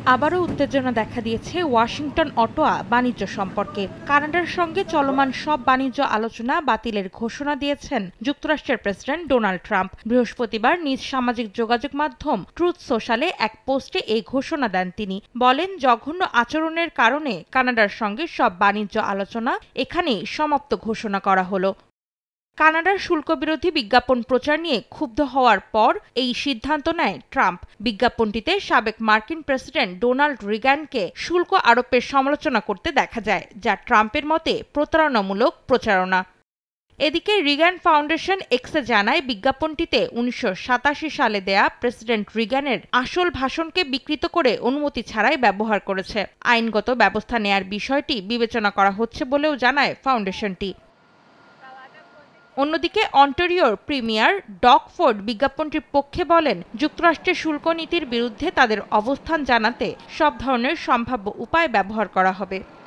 আবারও উত্তেজনা দেখা দিয়েছে ওয়াশিংটন অটোয়া বাণিজ্য সম্পর্কে। কানাডার সঙ্গে চলমান সব বাণিজ্য আলোচনা বাতিলের ঘোষণা দিয়েছেন যুক্তরাষ্ট্রের প্রেসিডেন্ট ডোনাল্ড ট্রাম্প। বৃহস্পতিবার নিজ সামাজিক যোগাযোগ মাধ্যম ট্রুথ সোশ্যালে এক পোস্টে এই ঘোষণা দেন তিনি। বলেন, জঘন্য আচরণের কারণে কানাডার সঙ্গে সব বাণিজ্য আলোচনা এখানেই সমাপ্ত ঘোষণা করা হলো। কানাডার শুল্কবিরোধী বিজ্ঞাপন প্রচার নিয়ে ক্ষুব্ধ হওয়ার পর এই সিদ্ধান্ত নেয় ট্রাম্প। বিজ্ঞাপনটিতে সাবেক মার্কিন প্রেসিডেন্ট ডোনাল্ড রিগানকে শুল্ক আরোপের সমালোচনা করতে দেখা যায়, যা ট্রাম্পের মতে প্রতারণামূলক প্রচারণা। এদিকে রিগান ফাউন্ডেশন এক্সে জানায়, বিজ্ঞাপনটিতে ১৯৮৭ সালে দেয়া প্রেসিডেন্ট রিগানের আসল ভাষণকে বিকৃত করে অনুমতি ছাড়াই ব্যবহার করেছে। আইনগত ব্যবস্থা নেয়ার বিষয়টি বিবেচনা করা হচ্ছে বলেও জানায় ফাউন্ডেশনটি। অন্যদিকে অন্টারিওর প্রিমিয়ার ডগ ফোর্ড বিজ্ঞাপনটির পক্ষে বলেন, যুক্তরাষ্ট্রের শুল্ক নীতির বিরুদ্ধে তাদের অবস্থান জানাতে সব ধরনের সম্ভাব্য উপায় ব্যবহার করা হবে।